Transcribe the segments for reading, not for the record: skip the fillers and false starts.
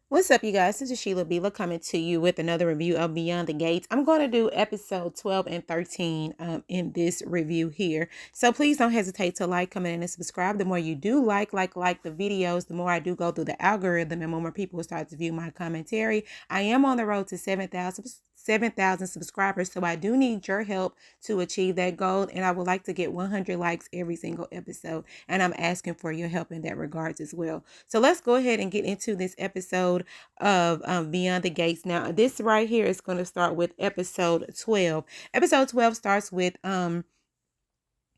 What's up, you guys? This is Sheila Beaver coming to you with another review of Beyond the Gates. I'm going to do episode 12 and 13 in this review here. So please don't hesitate to like, comment, and subscribe. The more you do like the videos, the more I do go through the algorithm and more people will start to view my commentary. I am on the road to 7,000 subscribers, so I do need your help to achieve that goal, and I would like to get 100 likes every single episode, and I'm asking for your help in that regards as well. So let's go ahead and get into this episode of Beyond the Gates. Now, this right here is going to start with episode 12. Episode 12 starts with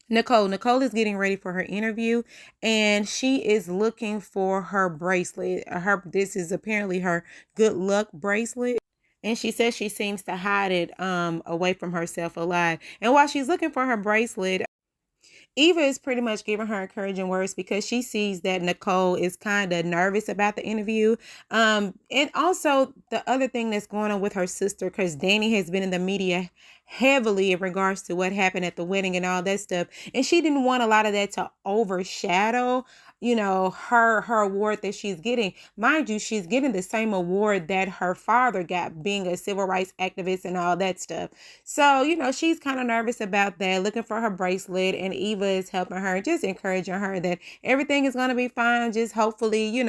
Nicole. Nicole is getting ready for her interview, and she is looking for her bracelet. This is apparently her good luck bracelet. And she says she seems to hide it away from herself a lot. And while she's looking for her bracelet, Eva is pretty much giving her encouraging words because she sees that Nicole is kind of nervous about the interview. And also the other thing that's going on with her sister, because Danny has been in the media heavily in regards to what happened at the wedding and all that stuff. And she didn't want a lot of that to overshadow, her award that she's getting. Mind you, she's getting the same award that her father got, being a civil rights activist and all that stuff. So, she's kind of nervous about that, looking for her bracelet, and Eva is helping her, just encouraging her that everything is going to be fine. Just hopefully,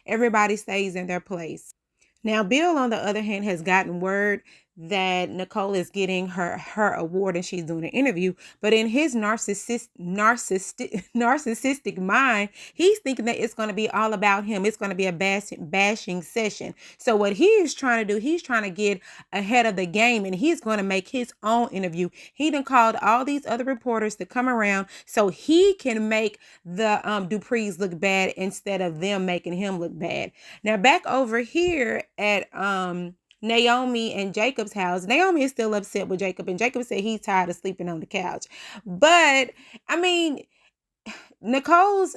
everybody stays in their place. Now, Bill, on the other hand, has gotten word that Nicole is getting her award and she's doing an interview. But in his narcissistic mind, he's thinking that it's going to be all about him. It's going to be a bashing session. So what he is trying to do, he's trying to get ahead of the game, and he's going to make his own interview. He done called all these other reporters to come around so he can make the Duprees look bad instead of them making him look bad. Now, back over here at Naomi and Jacob's house, Naomi is still upset with Jacob, and Jacob said he's tired of sleeping on the couch. But I mean, Naomi's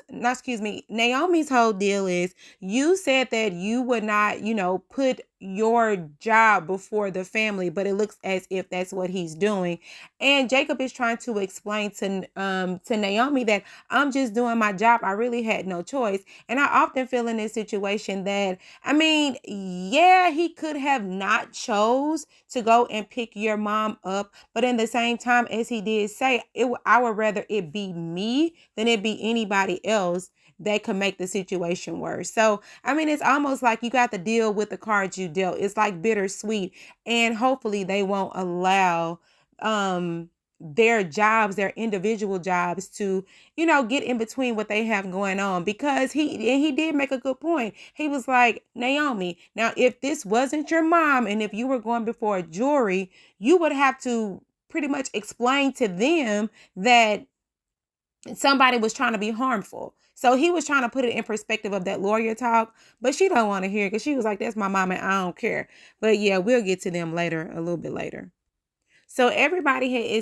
whole deal is, you said that you would not, put your job before the family, but it looks as if that's what he's doing. And Jacob is trying to explain to Naomi that I'm just doing my job. I really had no choice. And I often feel in this situation that, yeah, he could have not chose to go and pick your mom up, but in the same time, as he did say, I would rather it be me than it be anybody else that could make the situation worse. So, it's almost like you got to deal with the cards you dealt. It's like bittersweet, and hopefully they won't allow their jobs, their individual jobs, to get in between what they have going on, because he did make a good point. He was like, Naomi, now if this wasn't your mom and if you were going before a jury, you would have to pretty much explain to them that somebody was trying to be harmful. So he was trying to put it in perspective of that lawyer talk, but she don't want to hear it because she was like, that's my mom and I don't care. But yeah, we'll get to them later, a little bit later. So everybody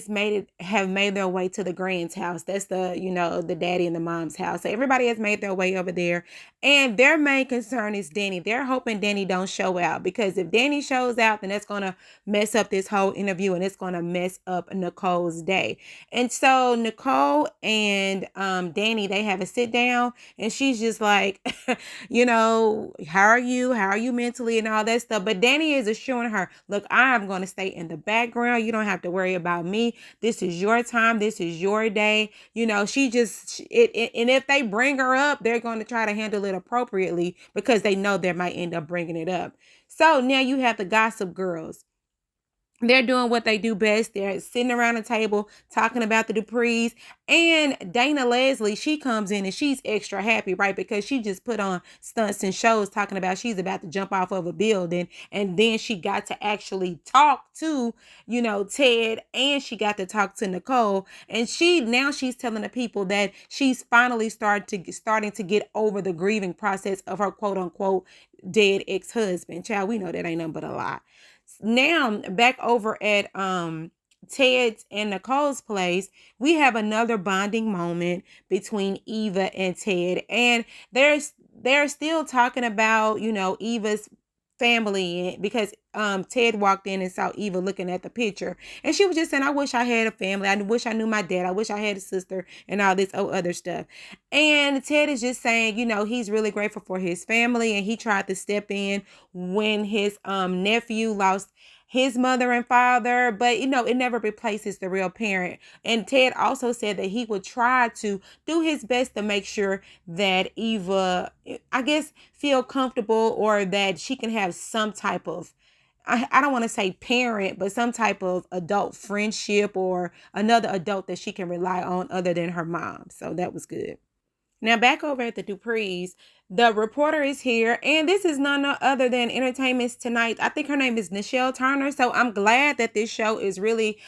have made their way to the Grant's house. That's the daddy and the mom's house. So everybody has made their way over there, and their main concern is Danny. They're hoping Danny don't show out, because if Danny shows out, then that's gonna mess up this whole interview, and it's gonna mess up Nicole's day. And so Nicole and Danny, they have a sit down, and she's just like, how are you? How are you mentally and all that stuff? But Danny is assuring her, look, I am going to stay in the background. You don't have to worry about me. This is your time. This is your day. And if they bring her up, they're going to try to handle it appropriately, because they know they might end up bringing it up. So now you have the Gossip Girls. They're doing what they do best. They're sitting around a table talking about the Duprees. And Dana Leslie, she comes in and she's extra happy, right? Because she just put on stunts and shows talking about she's about to jump off of a building. And then she got to actually talk to, Ted, and she got to talk to Nicole. And she's telling the people that she's finally starting to get over the grieving process of her quote unquote dead ex-husband. Child, we know that ain't nothing but a lie. Now, back over at Ted's and Nicole's place, we have another bonding moment between Eva and Ted, and they're still talking about Eva's family because Ted walked in and saw Eva looking at the picture, and she was just saying, I wish I had a family. I wish I knew my dad. I wish I had a sister and all this other stuff. And Ted is just saying, he's really grateful for his family, and he tried to step in when his nephew lost his mother and father, but it never replaces the real parent. And Ted also said that he would try to do his best to make sure that Eva, I guess, feel comfortable, or that she can have some type of, I don't want to say parent, but some type of adult friendship, or another adult that she can rely on other than her mom. So that was good. Now back over at the Duprees, the reporter is here, and this is none other than Entertainment Tonight. I think her name is Nichelle Turner. So I'm glad that this show is really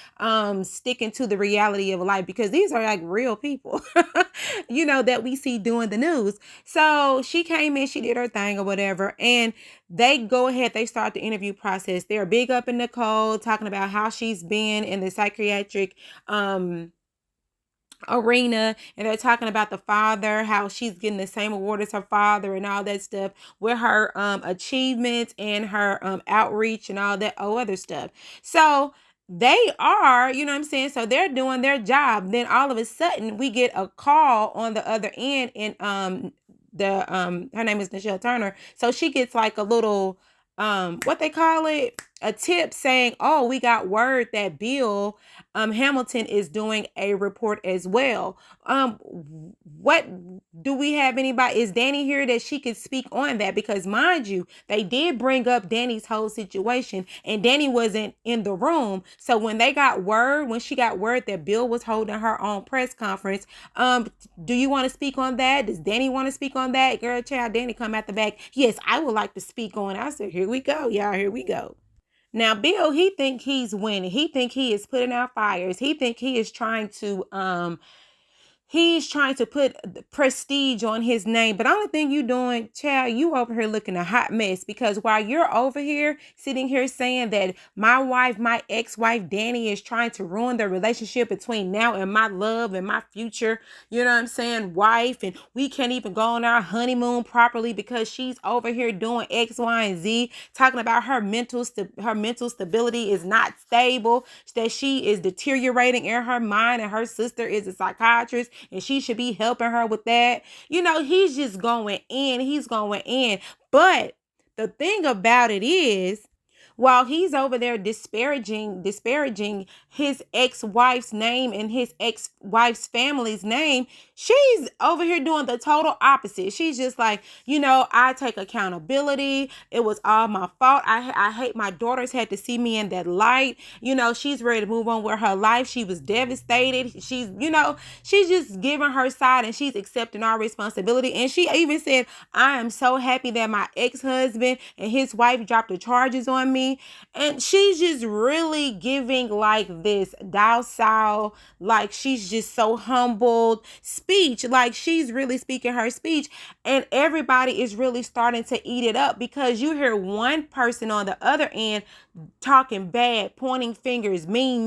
sticking to the reality of life, because these are like real people, that we see doing the news. So she came in, she did her thing or whatever, and they go ahead, they start the interview process. They're big up in Nicole, talking about how she's been in the psychiatric arena, and they're talking about the father, how she's getting the same award as her father and all that stuff, with her achievements and her outreach and all that other stuff. So they are, you know what I'm saying, so they're doing their job. Then all of a sudden we get a call on the other end, and her name is Nichelle Turner, so she gets like a little what they call it, a tip, saying, oh, we got word that Bill Hamilton is doing a report as well. What do we have? Anybody? Is Danny here that she could speak on that? Because mind you, they did bring up Danny's whole situation, and Danny wasn't in the room. So when she got word that Bill was holding her own press conference, do you want to speak on that? Does Danny want to speak on that? Girl, child, Danny come at the back. Yes, I would like to speak on it. I said, here we go, y'all. Here we go. Now, Bill, he think he's winning. He think he is putting out fires. He think he is trying to he's trying to put prestige on his name. But the only thing you doing, child, you over here looking a hot mess, because while you're over here sitting here saying that my ex-wife Danny is trying to ruin the relationship between now and my love and my future, you know what I'm saying, wife, and we can't even go on our honeymoon properly because she's over here doing X, Y, and Z, talking about her mental stability is not stable, that she is deteriorating in her mind, and her sister is a psychiatrist and she should be helping her with that. He's just going in. He's going in. But the thing about it is, while he's over there disparaging his ex-wife's name and his ex-wife's family's name, she's over here doing the total opposite. She's just like, I take accountability. It was all my fault. I hate my daughters had to see me in that light. She's ready to move on with her life. She was devastated. She's just giving her side, and she's accepting our responsibility. And she even said, I am so happy that my ex-husband and his wife dropped the charges on me. And she's just really giving like this docile, like she's just so humbled speech, like she's really speaking her speech, and everybody is really starting to eat it up, because you hear one person on the other end talking bad, pointing fingers, mean,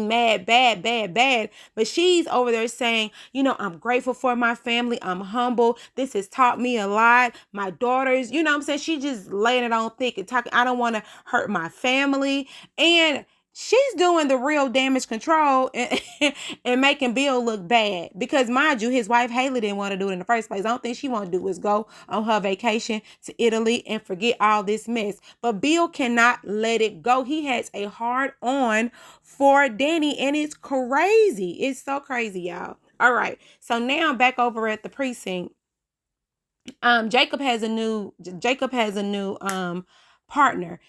mad, bad, but she's over there saying, I'm grateful for my family, I'm humble, this has taught me a lot, my daughters, what I'm saying, she just laying it on thick and talking, I don't want to hurt my family, and she's doing the real damage control and making Bill look bad, because mind you, his wife Haley didn't want to do it in the first place. The only thing she want to do is go on her vacation to Italy and forget all this mess. But Bill cannot let it go. He has a hard on for Danny, and it's crazy. It's so crazy, y'all. All right. So now back over at the precinct. Jacob has a new partner.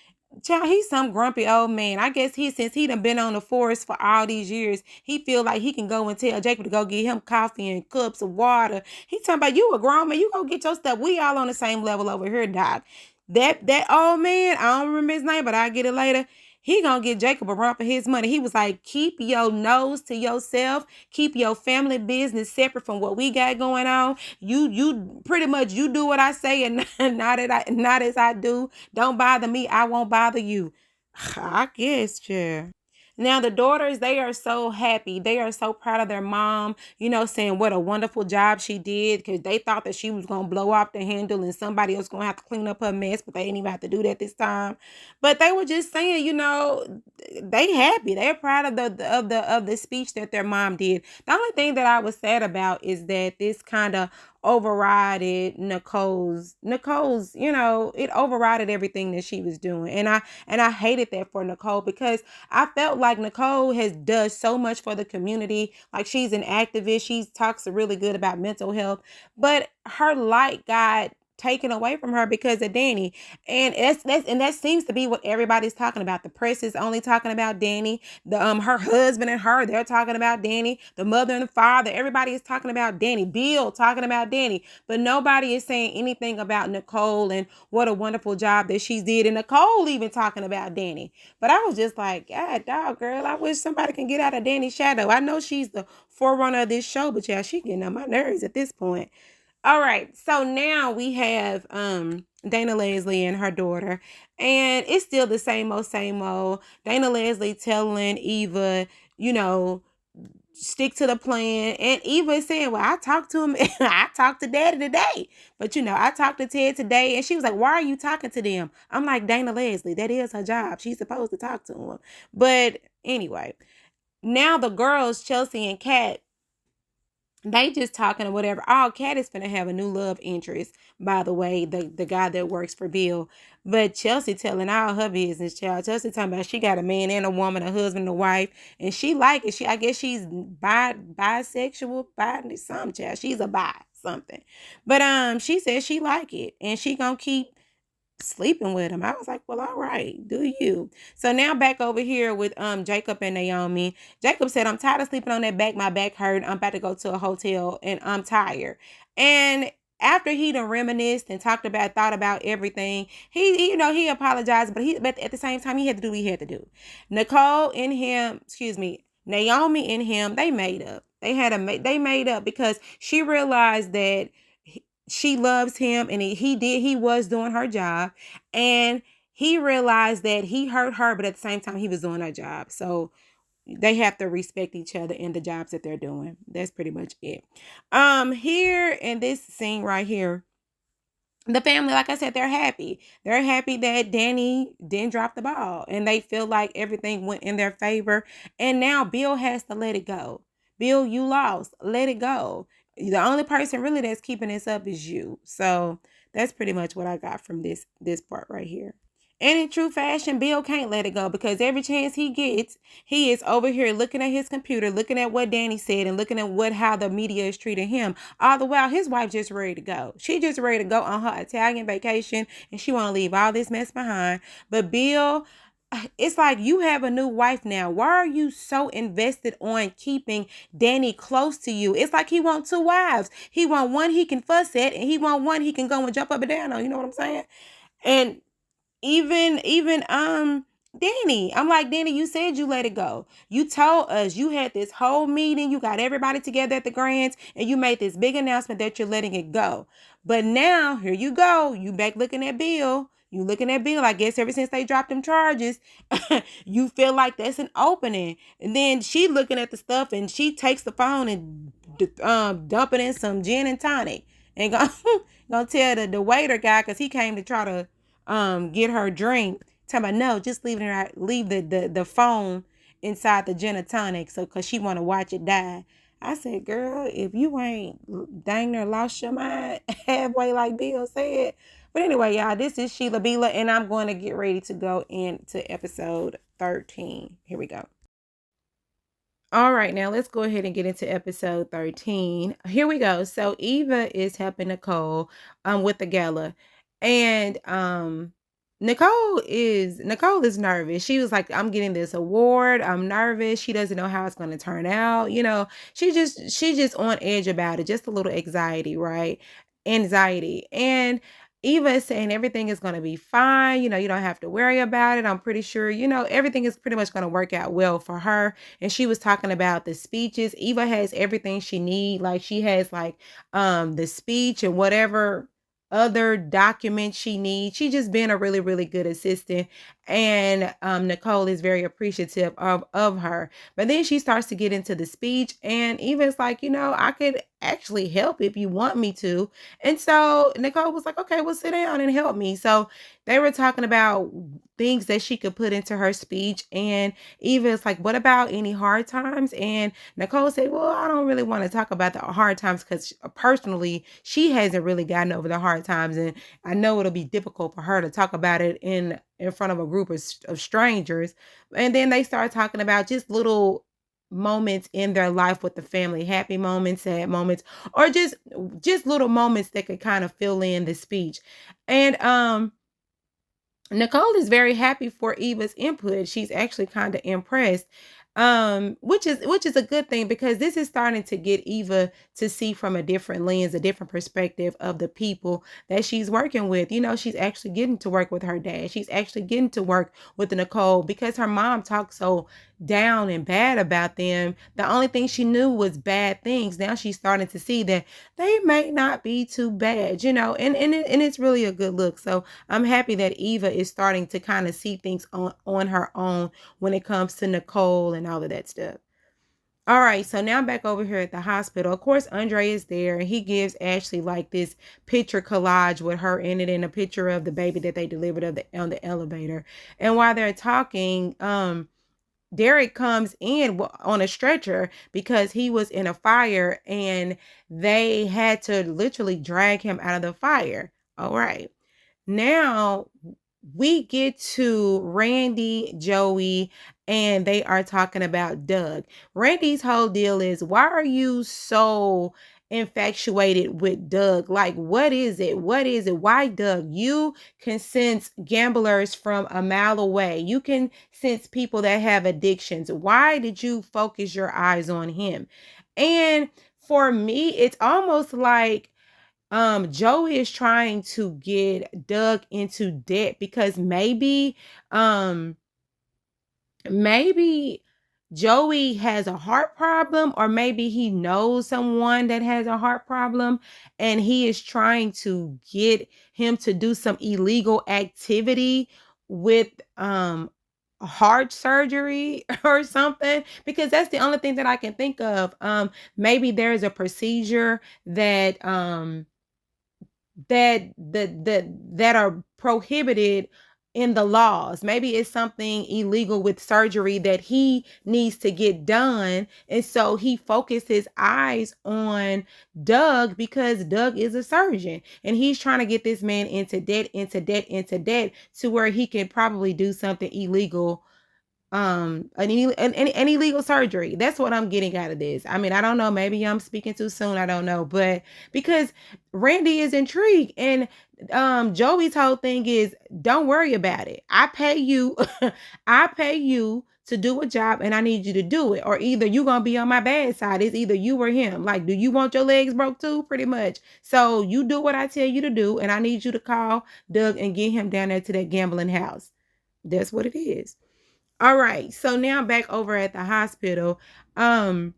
Child, he's some grumpy old man. I guess since he done been on the force for all these years, he feel like he can go and tell Jacob to go get him coffee and cups of water. He talking about, you a grown man, you go get your stuff. We all on the same level over here, Doc. That old man, I don't remember his name, but I'll get it later. He gonna get Jacob a run for his money. He was like, keep your nose to yourself. Keep your family business separate from what we got going on. You pretty much, you do what I say and not as I do. Don't bother me. I won't bother you. I guess, chair. Now the daughters, they are so happy. They are so proud of their mom, saying what a wonderful job she did, because they thought that she was going to blow off the handle and somebody else going to have to clean up her mess, but they didn't even have to do that this time. But they were just saying, they happy. They're proud of the speech that their mom did. The only thing that I was sad about is that this kind of overrided Nicole's, it overrided everything that she was doing. And I hated that for Nicole, because I felt like Nicole has does so much for the community. Like, she's an activist. She talks really good about mental health, but her light got taken away from her because of Danny. And that seems to be what everybody's talking about. The press is only talking about Danny. Her husband and her, they're talking about Danny. The mother and the father, everybody is talking about Danny. Bill talking about Danny. But nobody is saying anything about Nicole and what a wonderful job that she did. And Nicole even talking about Danny. But I was just like, God, dog, girl, I wish somebody can get out of Danny's shadow. I know she's the forerunner of this show, but yeah, she getting on my nerves at this point. All right, so now we have Dana Leslie and her daughter, and it's still the same old, same old. Dana Leslie telling Eva, you know, stick to the plan. And Eva is saying, well, I talked to him. I talked to Daddy today. But, I talked to Ted today. And she was like, why are you talking to them? I'm like, Dana Leslie, that is her job. She's supposed to talk to him. But anyway, now the girls, Chelsea and Kat, they just talking or whatever. Oh, Kat is finna have a new love interest, by the way, the guy that works for Bill. But Chelsea telling all her business, child. Chelsea talking about she got a man and a woman, a husband and a wife, and she like it. I guess she's bisexual, something, child. She's a bi something. But she said she like it, and she gonna keep sleeping with him. I was like, well, all right, do you? So now back over here with Jacob and Naomi. Jacob said, I'm tired of sleeping on that back. My back hurt. I'm about to go to a hotel and I'm tired. And after he done reminisced and thought about everything, he apologized, but at the same time, he had to do what he had to do. Naomi and him, they made up. They made up because she realized that she loves him, and he was doing her job, and he realized that he hurt her, but at the same time he was doing her job. So they have to respect each other in the jobs that they're doing. That's pretty much it. Here in this scene right here, the family, like I said, they're happy. They're happy that Danny didn't drop the ball, and they feel like everything went in their favor. And now Bill has to let it go. Bill, you lost. Let it go. The only person really that's keeping this up is you. So that's pretty much what I got from this part right here. And in true fashion, Bill can't let it go, because every chance he gets, he is over here looking at his computer, looking at what Danny said, and looking at how the media is treating him. All the while, his wife just ready to go. She just ready to go on her Italian vacation, and she want to leave all this mess behind. But Bill, it's like, you have a new wife now. Why are you so invested on keeping Danny close to you? It's like he want two wives. He want one he can fuss at, and he want one he can go and jump up and down on. You know what I'm saying? And even Danny, I'm like, Danny, you said you let it go. You told us you had this whole meeting, you got everybody together at the Grands, and you made this big announcement that you're letting it go. But now here you go, you back looking at Bill. You looking at Bill. I guess ever since they dropped them charges, you feel like that's an opening. And then she looking at the stuff, and she takes the phone and dump it in some gin and tonic, and gonna tell the waiter guy, because he came to try to get her drink. Talking about, no, just leave the phone inside the gin and tonic, so because she want to watch it die. I said, girl, if you ain't dang near lost your mind halfway, like Bill said. But anyway, y'all, this is Sheila Bila, and I'm going to get ready to go into episode 13. Here we go. All right, now let's go ahead and get into episode 13. Here we go. So Eva is helping Nicole with the gala. And Nicole is nervous. She was like, I'm getting this award. I'm nervous. She doesn't know how it's going to turn out. She's just on edge about it. Just a little anxiety, right? Anxiety. And Eva is saying everything is going to be fine. You don't have to worry about it. I'm pretty sure, everything is pretty much going to work out well for her. And she was talking about the speeches. Eva has everything she needs. Like, she has like the speech and whatever other documents she needs. She's just been a really, really good assistant. And Nicole is very appreciative of her. But then she starts to get into the speech, and Eva's like, I could actually help if you want me to. And so Nicole was like, okay, well, sit down and help me. So they were talking about things that she could put into her speech. And Eva's like, what about any hard times? And Nicole said, well, I don't really want to talk about the hard times because personally, she hasn't really gotten over the hard times. And I know it'll be difficult for her to talk about it in front of a group of strangers. And then they start talking about just little moments in their life with the family, happy moments, sad moments, or just little moments that could kind of fill in the speech. And Nicole is very happy for Eva's input. She's actually kind of impressed. Which is a good thing, because this is starting to get Eva to see from a different lens, a different perspective of the people that she's working with. She's actually getting to work with her dad. She's actually getting to work with Nicole, because her mom talked so down and bad about them. The only thing she knew was bad things. Now she's starting to see that they may not be too bad, and it's really a good look. So I'm happy that Eva is starting to kind of see things on her own when it comes to Nicole and all of that stuff. All right, so now back over here at the hospital. Of course, Andre is there, and he gives Ashley like this picture collage with her in it, and a picture of the baby that they delivered on the elevator. And while they're talking, Derek comes in on a stretcher because he was in a fire, and they had to literally drag him out of the fire. All right. Now we get to Randy, Joey, and they are talking about Doug. Randy's whole deal is, why are you so infatuated with Doug? Like, what is it? What is it? Why Doug? You can sense gamblers from a mile away. You can sense people that have addictions. Why did you focus your eyes on him? And for me, it's almost like Joey is trying to get Doug into debt, because maybe Joey has a heart problem, or maybe he knows someone that has a heart problem, and he is trying to get him to do some illegal activity with heart surgery or something, because that's the only thing that I can think of. Maybe there's a procedure that are prohibited in the laws. Maybe it's something illegal with surgery that he needs to get done, and so he focused his eyes on Doug because Doug is a surgeon, and he's trying to get this man into debt to where he can probably do something illegal, an illegal surgery. That's what I'm getting out of this. I mean, I don't know, maybe I'm speaking too soon, I don't know, but because Randy is intrigued, and Joey's whole thing is, don't worry about it, I pay you I pay you to do a job, and I need you to do it, or either you're gonna be on my bad side. It's either you or him. Like, do you want your legs broke too? Pretty much. So you do what I tell you to do, and I need you to call Doug and get him down there to that gambling house. That's what it is. All right, so now back over at the hospital, the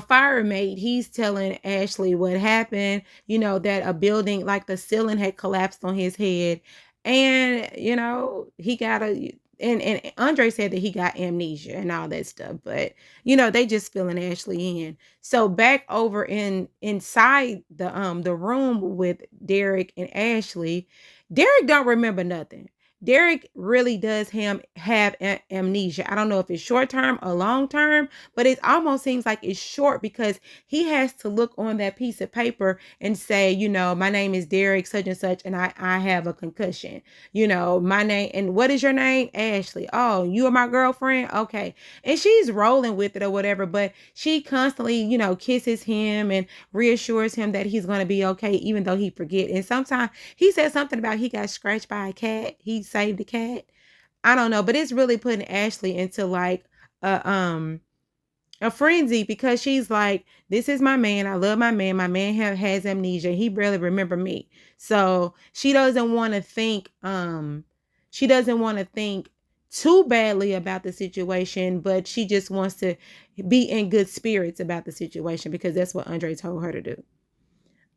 fire mate, he's telling Ashley what happened, that a building, like the ceiling had collapsed on his head, and he got and Andre said that he got amnesia and all that stuff, but they just filling Ashley in. So back over inside the room with Derek and Ashley, Derek don't remember nothing. Derek really does have amnesia. I don't know if it's short term or long term, but it almost seems like it's short, because he has to look on that piece of paper and say, my name is Derek such and such, and I have a concussion. My name, and what is your name? Ashley. Oh, you are my girlfriend? Okay. And she's rolling with it or whatever, but she constantly, kisses him and reassures him that he's going to be okay, even though he forget. And sometimes he said something about he got scratched by a cat. He saved the cat. I don't know, but it's really putting Ashley into like a frenzy, because she's like, this is my man. I love my man. My man has amnesia. He barely remember me. So she doesn't want to think too badly about the situation, but she just wants to be in good spirits about the situation, because that's what Andre told her to do.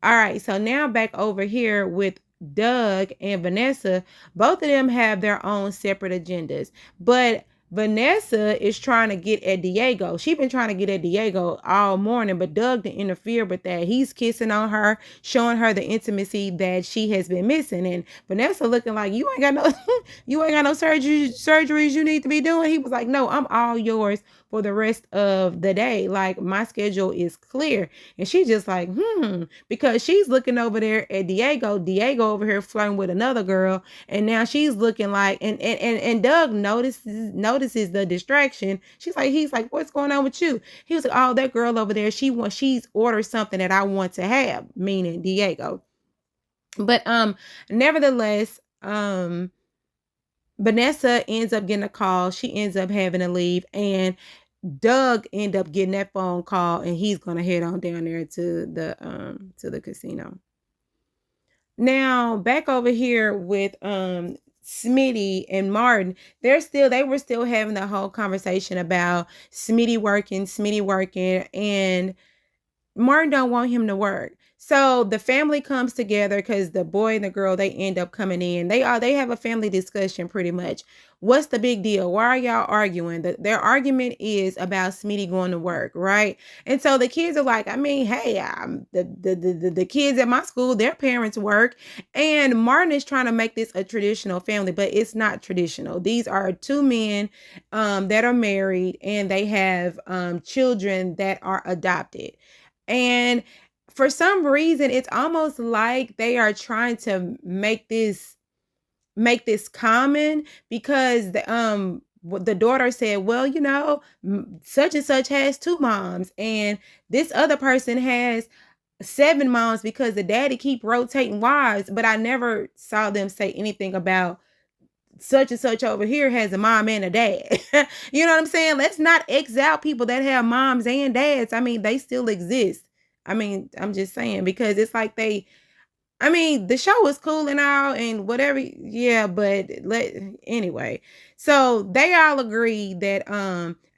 All right, so now back over here with Doug and Vanessa, both of them have their own separate agendas. But Vanessa is trying to get at Diego. She's been trying to get at Diego all morning, but Doug didn't interfere with that. He's kissing on her, showing her the intimacy that she has been missing. And Vanessa looking like, you ain't got no you ain't got no surgeries you need to be doing. He was like, no, I'm all yours for the rest of the day. Like, my schedule is clear. And she's just like, because she's looking over there at Diego over here flirting with another girl, and now she's looking like, and Doug notices the distraction. He's like, what's going on with you? He was like, oh, that girl over there, she's ordered something that I want to have, meaning Diego. But nevertheless, Vanessa ends up getting a call. She ends up having to leave, and Doug end up getting that phone call, and he's gonna head on down there to the casino. Now back over here with Smitty and Martin, they were still having the whole conversation about Smitty working, and Martin don't want him to work. So the family comes together because the boy and the girl, they end up coming in. They have a family discussion pretty much. What's the big deal? Why are y'all arguing? Their argument is about Smitty going to work, right? And so the kids are like, I mean, hey, the kids at my school, their parents work, and Martin is trying to make this a traditional family, but it's not traditional. These are two men that are married, and they have children that are adopted. And for some reason, it's almost like they are trying to make this common, because the daughter said, well, such and such has two moms, and this other person has seven moms because the daddy keep rotating wives. But I never saw them say anything about such and such over here has a mom and a dad. You know what I'm saying? Let's not X out people that have moms and dads. I mean, they still exist. I mean, I'm just saying, because it's like the show is cool and all and whatever. Yeah, but anyway. So they all agree that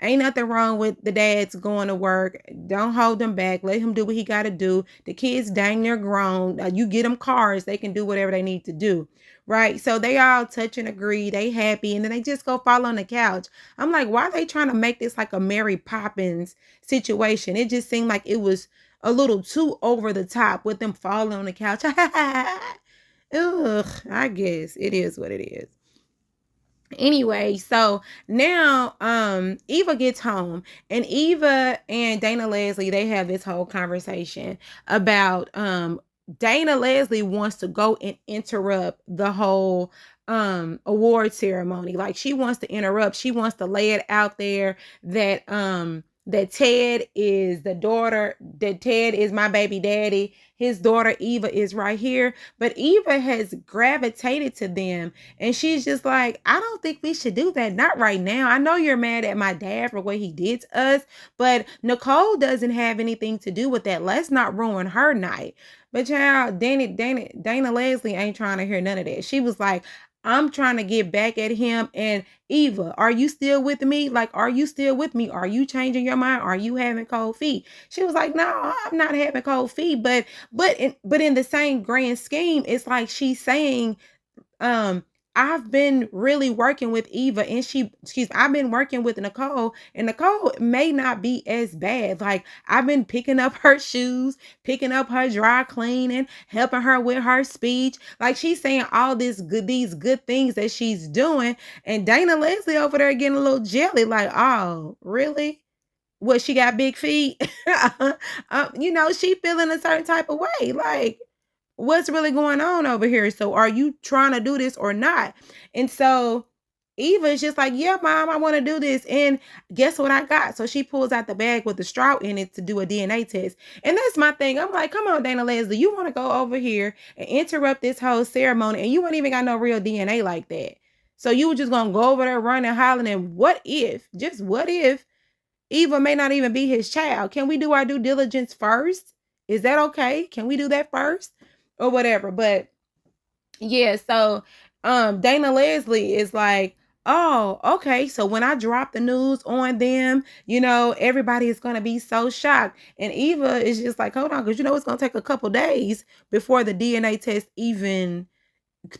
ain't nothing wrong with the dads going to work. Don't hold them back. Let him do what he got to do. The kids dang near grown. You get them cars, they can do whatever they need to do. Right. So they all touch and agree. They happy, and then they just go fall on the couch. I'm like, why are they trying to make this like a Mary Poppins situation? It just seemed like it was a little too over the top with them falling on the couch. Ugh, I guess it is what it is. Anyway, so now Eva gets home, and Eva and Dana Leslie, they have this whole conversation about Dana Leslie wants to go and interrupt the whole award ceremony. Like, she wants to interrupt. She wants to lay it out there that Ted is the daughter, that Ted is my baby daddy. His daughter Eva is right here. But Eva has gravitated to them, and she's just like, I don't think we should do that. Not right now. I know you're mad at my dad for what he did to us, but Nicole doesn't have anything to do with that. Let's not ruin her night. But child, Dana Leslie ain't trying to hear none of that. She was like, I'm trying to get back at him. And Eva, are you still with me? Like, are you still with me? Are you changing your mind? Are you having cold feet? She was like, no, I'm not having cold feet. But in the same grand scheme, it's like she's saying, I've been really working with Eva, and I've been working with Nicole, and Nicole may not be as bad. Like, I've been picking up her shoes, picking up her dry cleaning, helping her with her speech. Like, she's saying all these good things that she's doing, and Dana Leslie over there getting a little jelly, like, oh, really? What, she got big feet? She feeling a certain type of way. Like, what's really going on over here? So are you trying to do this or not? And so Eva is just like, yeah, mom, I want to do this. And guess what I got? So she pulls out the bag with the straw in it to do a DNA test. And that's my thing. I'm like, come on, Dana Leslie, you want to go over here and interrupt this whole ceremony, and you ain't even got no real DNA like that. So you were just going to go over there running, hollering, and what if Eva may not even be his child? Can we do our due diligence first? Is that okay? Can we do that first? Or whatever. But yeah, so Dana Leslie is like, oh, okay. So when I drop the news on them, everybody is going to be so shocked. And Eva is just like, hold on, because it's going to take a couple days before the DNA test even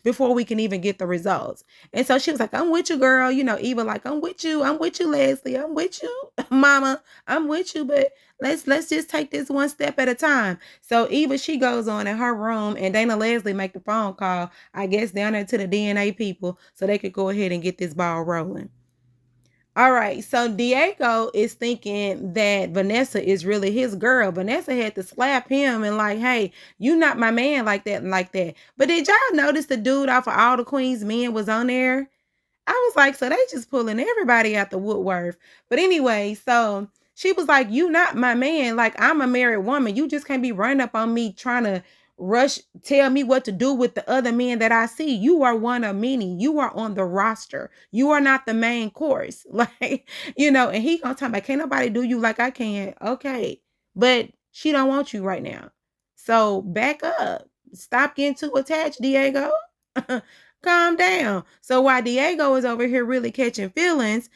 before we can even get the results. And so she was like, I'm with you, girl. Eva like, I'm with you, Leslie. I'm with you, mama. I'm with you, but let's just take this one step at a time. So Eva, she goes on in her room and Dana Leslie make the phone call, I guess down there to the DNA people so they could go ahead and get this ball rolling. All right, so Diego is thinking that Vanessa is really his girl. Vanessa had to slap him and like, hey, you not my man like that and like that. But did y'all notice the dude off of All the Queen's Men was on there? I was like, so they just pulling everybody out the woodwork. But anyway, so she was like, you not my man. Like, I'm a married woman. You just can't be running up on me trying to tell me what to do with the other men that I see. You are one of many. You are on the roster. You are not the main course. Like, and he gonna talk about, can't nobody do you like I can. Okay. But she don't want you right now. So back up. Stop getting too attached, Diego. Calm down. So while Diego is over here really catching feelings,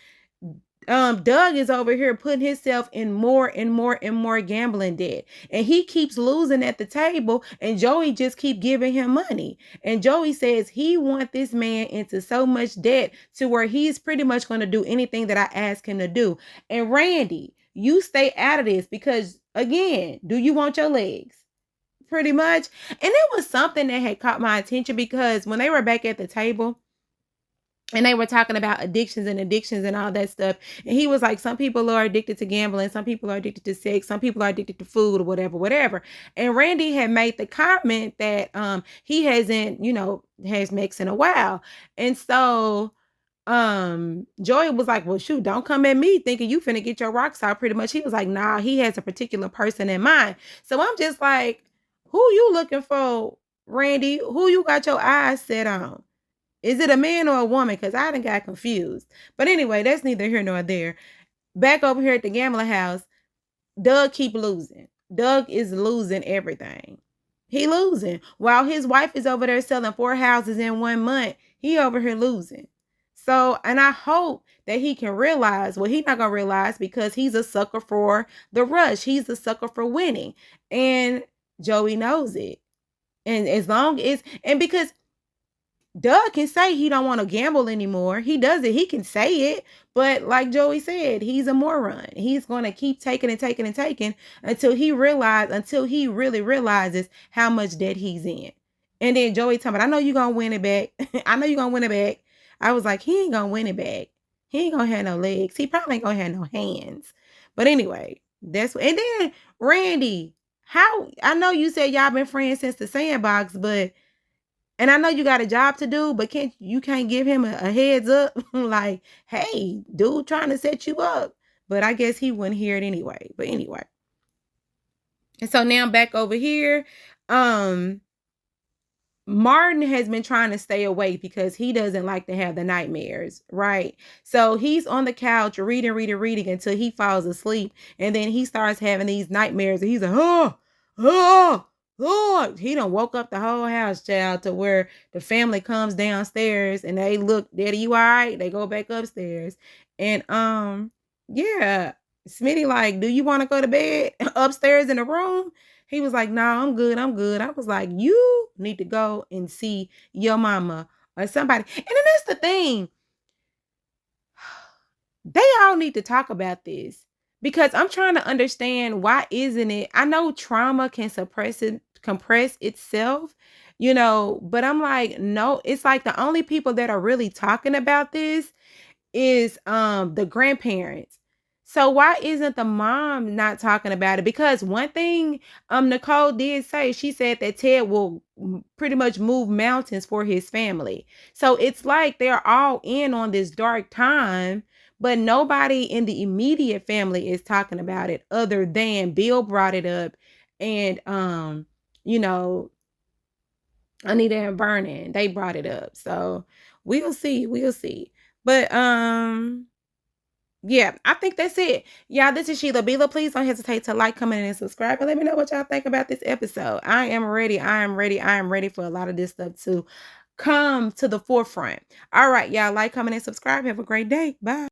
Doug is over here putting himself in more and more and more gambling debt. And he keeps losing at the table, and Joey just keep giving him money. And Joey says he wants this man into so much debt to where he's pretty much going to do anything that I ask him to do. And Randy, you stay out of this because, again, do you want your legs? Pretty much. And it was something that had caught my attention because when they were back at the table and they were talking about addictions and all that stuff, and he was like, some people are addicted to gambling, some people are addicted to sex, some people are addicted to food or whatever. And Randy had made the comment that he hasn't, has mixed in a while. And so Joy was like, well, shoot, don't come at me thinking you finna get your rocks out. Pretty much he was like, nah, he has a particular person in mind. So I'm just like, who you looking for, Randy? Who you got your eyes set on? Is it a man or a woman? Because I done got confused. But anyway, that's neither here nor there. Back over here at the gambling house, Doug keep losing. Doug is losing everything. He losing. While his wife is over there selling 4 houses in 1 month, he over here losing. So, and I hope that he can realize, well, he's not going to realize because he's a sucker for the rush. He's a sucker for winning. And Joey knows it. And as long as, and because Doug can say he don't want to gamble anymore. He does it. He can say it. But like Joey said, he's a moron. He's going to keep taking and taking and taking until he really realizes how much debt he's in. And then Joey told me, I know you're going to win it back. I know you're going to win it back. I was like, he ain't going to win it back. He ain't going to have no legs. He probably ain't going to have no hands. But anyway, that's what. And then Randy, I know you said y'all been friends since the sandbox, but and I know you got a job to do, but you can't give him a heads up like, hey, dude trying to set you up. But I guess he wouldn't hear it anyway. But anyway. And so now back over here, Martin has been trying to stay awake because he doesn't like to have the nightmares, right? So he's on the couch reading until he falls asleep. And then he starts having these nightmares. And he's like, oh, Lord. He done woke up the whole house, child, to where the family comes downstairs and they look, Daddy, you all right? They go back upstairs. And yeah, Smitty like, do you want to go to bed upstairs in the room? He was like, nah, I'm good. I was like, you need to go and see your mama or somebody. And then that's the thing. They all need to talk about this because I'm trying to understand why isn't it? I know trauma can compress itself, but I'm like, no, it's like the only people that are really talking about this is the grandparents. So why isn't the mom not talking about it? Because one thing Nicole did say, she said that Ted will pretty much move mountains for his family. So it's like they're all in on this dark time, but nobody in the immediate family is talking about it other than Bill brought it up and Anita and Vernon, they brought it up. So we'll see. But yeah, I think that's it. Y'all, this is Sheila Bila. Please don't hesitate to like, comment, and subscribe. And let me know what y'all think about this episode. I am ready. I am ready for a lot of this stuff too. come to the forefront. All right, y'all, like, comment, and subscribe. Have a great day. Bye.